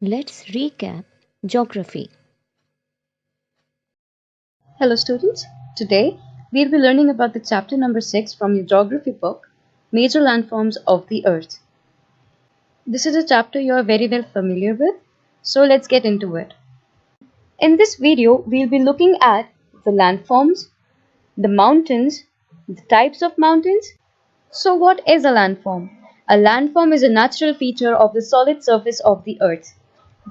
Let's recap geography. Hello students, today we'll be learning about the chapter number 6 from your geography book, Major Landforms of the Earth. This is a chapter you are very well familiar with, so let's get into it. In this video, we'll be looking at the landforms, the mountains, the types of mountains. So what is a landform? A landform is a natural feature of the solid surface of the Earth.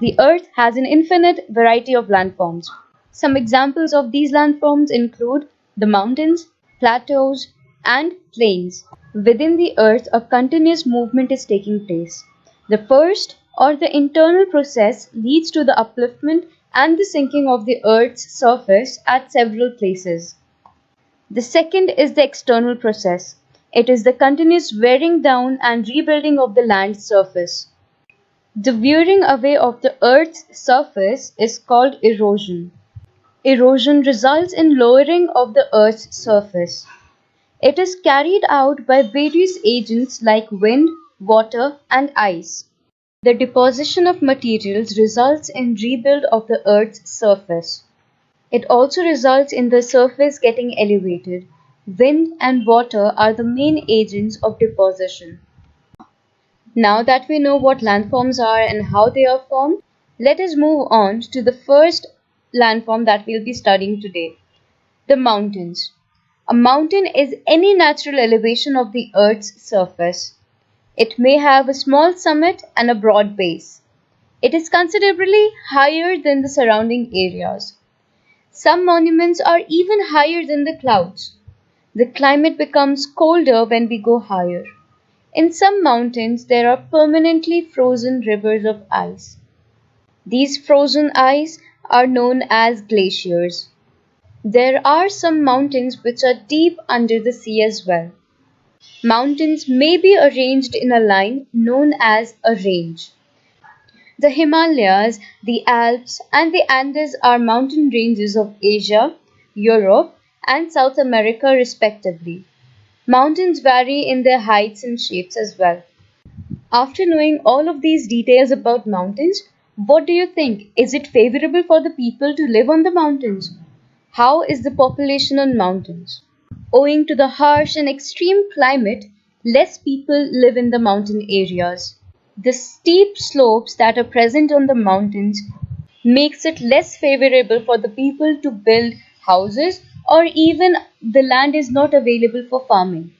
The Earth has an infinite variety of landforms. Some examples of these landforms include the mountains, plateaus, and plains. Within the Earth, a continuous movement is taking place. The first, or the internal process, leads to the upliftment and the sinking of the Earth's surface at several places. The second is the external process. It is the continuous wearing down and rebuilding of the land's surface. The wearing away of the Earth's surface is called erosion. Erosion results in lowering of the Earth's surface. It is carried out by various agents like wind, water, and ice. The deposition of materials results in rebuild of the Earth's surface. It also results in the surface getting elevated. Wind and water are the main agents of deposition. Now that we know what landforms are and how they are formed, let us move on to the first landform that we'll be studying today, the mountains. A mountain is any natural elevation of the Earth's surface. It may have a small summit and a broad base. It is considerably higher than the surrounding areas. Some monuments are even higher than the clouds. The climate becomes colder when we go higher. In some mountains, there are permanently frozen rivers of ice. These frozen ice are known as glaciers. There are some mountains which are deep under the sea as well. Mountains may be arranged in a line known as a range. The Himalayas, the Alps, and the Andes are mountain ranges of Asia, Europe, and South America, respectively. Mountains vary in their heights and shapes as well. After knowing all of these details about mountains, what do you think? Is it favorable for the people to live on the mountains? How is the population on mountains? Owing to the harsh and extreme climate, less people live in the mountain areas. The steep slopes that are present on the mountains makes it less favorable for the people to build houses, or even the land is not available for farming.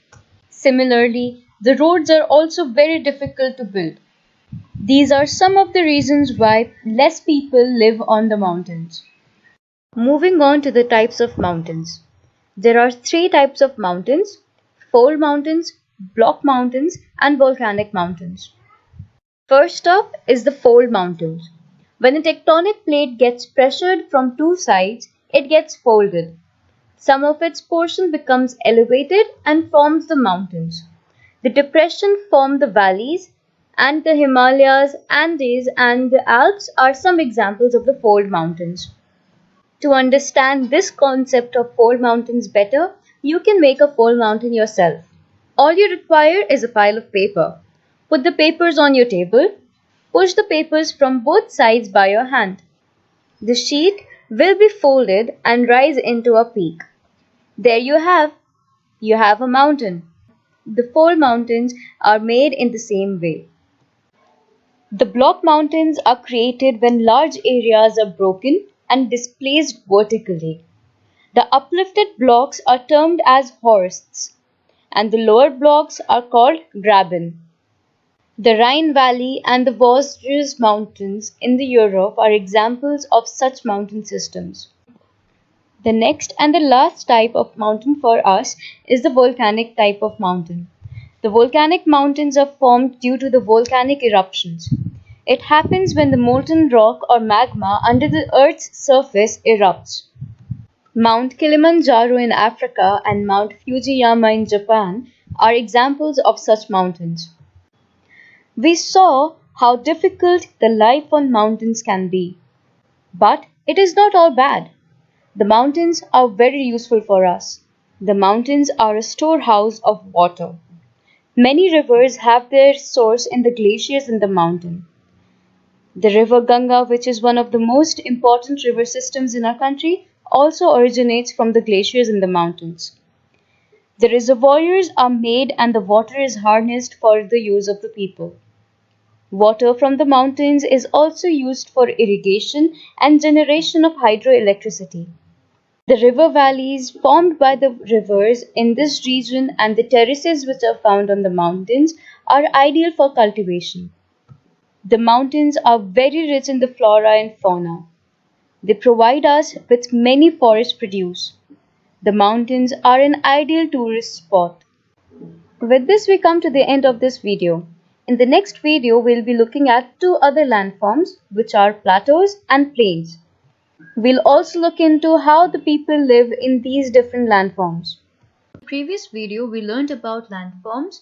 Similarly, the roads are also very difficult to build. These are some of the reasons why less people live on the mountains. Moving on to the types of mountains. There are three types of mountains: fold mountains, block mountains, and volcanic mountains. First up is the fold mountains. When a tectonic plate gets pressured from two sides, it gets folded. Some of its portion becomes elevated and forms the mountains. The depression form the valleys, and the Himalayas, Andes, and the Alps are some examples of the fold mountains. To understand this concept of fold mountains better, you can make a fold mountain yourself. All you require is a pile of paper. Put the papers on your table. Push the papers from both sides by your hand. The sheet will be folded and rise into a peak. There you have a mountain. The fold mountains are made in the same way. The block mountains are created when large areas are broken and displaced vertically. The uplifted blocks are termed as horsts, and the lower blocks are called graben. The Rhine Valley and the Vosges Mountains in the Europe are examples of such mountain systems. The next and the last type of mountain for us is the volcanic type of mountain. The volcanic mountains are formed due to the volcanic eruptions. It happens when the molten rock or magma under the Earth's surface erupts. Mount Kilimanjaro in Africa and Mount Fujiyama in Japan are examples of such mountains. We saw how difficult the life on mountains can be. But it is not all bad. The mountains are very useful for us. The mountains are a storehouse of water. Many rivers have their source in the glaciers in the mountain. The river Ganga, which is one of the most important river systems in our country, also originates from the glaciers in the mountains. The reservoirs are made and the water is harnessed for the use of the people. Water from the mountains is also used for irrigation and generation of hydroelectricity. The river valleys formed by the rivers in this region and the terraces which are found on the mountains are ideal for cultivation. The mountains are very rich in the flora and fauna. They provide us with many forest produce. The mountains are an ideal tourist spot. With this, we come to the end of this video. In the next video, we'll be looking at two other landforms, which are plateaus and plains. We'll also look into how the people live in these different landforms. In the previous video, we learned about landforms,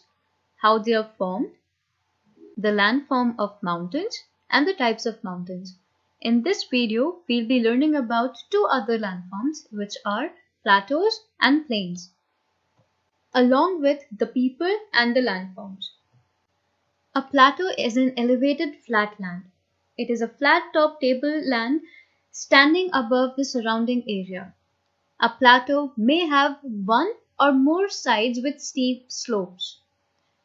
how they are formed, the landform of mountains, and the types of mountains. In this video, we'll be learning about two other landforms, which are plateaus and plains, along with the people and the landforms. A plateau is an elevated flat land. It is a flat-top tableland standing above the surrounding area. A plateau may have one or more sides with steep slopes.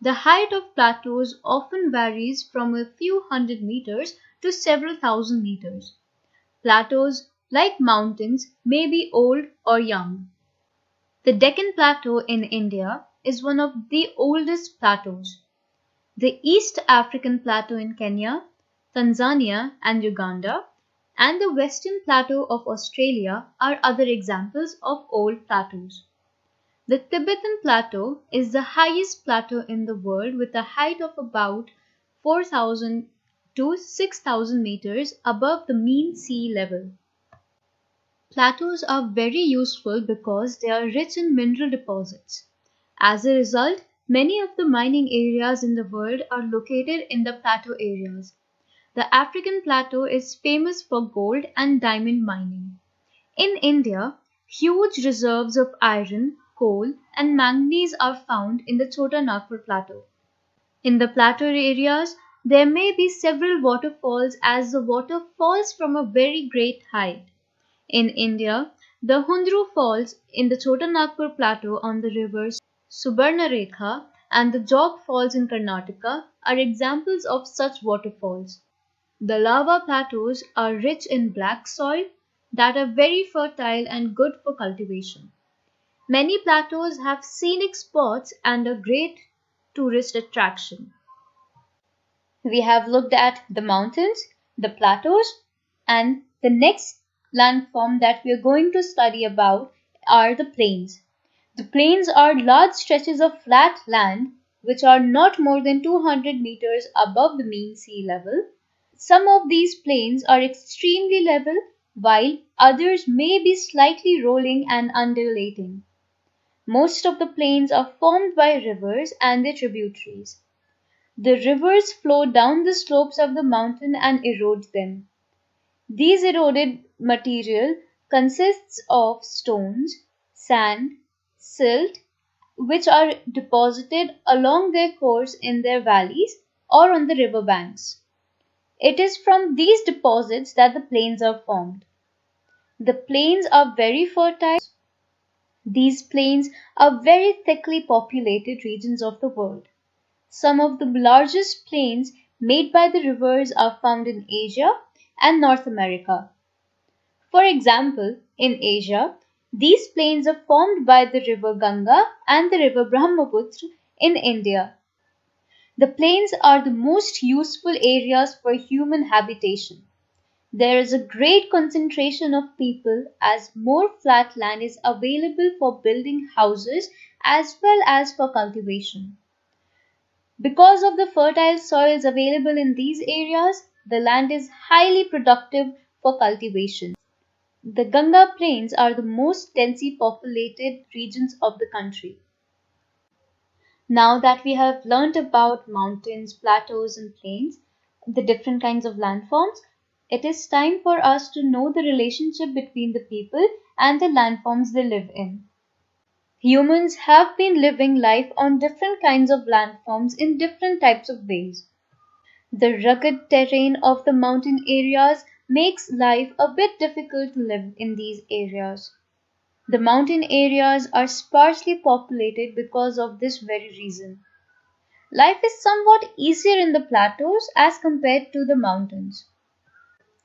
The height of plateaus often varies from a few hundred meters to several thousand meters. Plateaus, like mountains, may be old or young. The Deccan Plateau in India is one of the oldest plateaus. The East African Plateau in Kenya, Tanzania, and Uganda, and the Western Plateau of Australia are other examples of old plateaus. The Tibetan Plateau is the highest plateau in the world with a height of about 4,000 to 6,000 meters above the mean sea level. Plateaus are very useful because they are rich in mineral deposits. As a result, many of the mining areas in the world are located in the plateau areas. The African plateau is famous for gold and diamond mining. In India, huge reserves of iron, coal, and manganese are found in the Chota Nagpur Plateau. In the plateau areas, there may be several waterfalls as the water falls from a very great height. In India, the Hundru Falls in the Chota Nagpur Plateau on the rivers Subarnarekha and the Jog Falls in Karnataka are examples of such waterfalls. The lava plateaus are rich in black soil that are very fertile and good for cultivation. Many plateaus have scenic spots and a great tourist attraction. We have looked at the mountains, the plateaus, and the next landform that we are going to study about are the plains. The plains are large stretches of flat land which are not more than 200 meters above the mean sea level. Some of these plains are extremely level, while others may be slightly rolling and undulating. Most of the plains are formed by rivers and their tributaries. The rivers flow down the slopes of the mountain and erode them. These eroded material consists of stones, sand, silt, which are deposited along their course in their valleys or on the river banks. It is from these deposits that the plains are formed. The plains are very fertile. These plains are very thickly populated regions of the world. Some of the largest plains made by the rivers are found in Asia and North America. For example, in Asia, these plains are formed by the river Ganga and the river Brahmaputra in India. The plains are the most useful areas for human habitation. There is a great concentration of people as more flat land is available for building houses as well as for cultivation. Because of the fertile soils available in these areas, the land is highly productive for cultivation. The Ganga plains are the most densely populated regions of the country. Now that we have learnt about mountains, plateaus, and plains, the different kinds of landforms, it is time for us to know the relationship between the people and the landforms they live in. Humans have been living life on different kinds of landforms in different types of ways. The rugged terrain of the mountain areas makes life a bit difficult to live in these areas. The mountain areas are sparsely populated because of this very reason. Life is somewhat easier in the plateaus as compared to the mountains.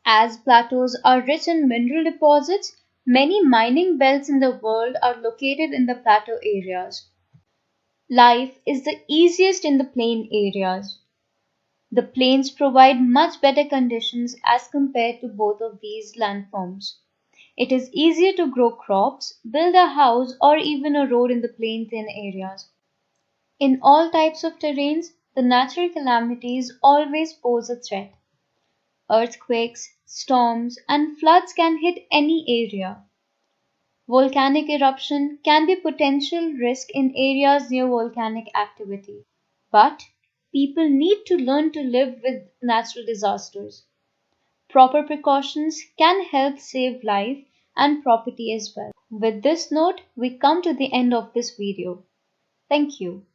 As plateaus are rich in mineral deposits, many mining belts in the world are located in the plateau areas. Life is the easiest in the plain areas. The plains provide much better conditions as compared to both of these landforms. It is easier to grow crops, build a house, or even a road in the plain thin areas. In all types of terrains, the natural calamities always pose a threat. Earthquakes, storms, and floods can hit any area. Volcanic eruption can be potential risk in areas near volcanic activity. But people need to learn to live with natural disasters. Proper precautions can help save life and property as well. With this note, we come to the end of this video. Thank you.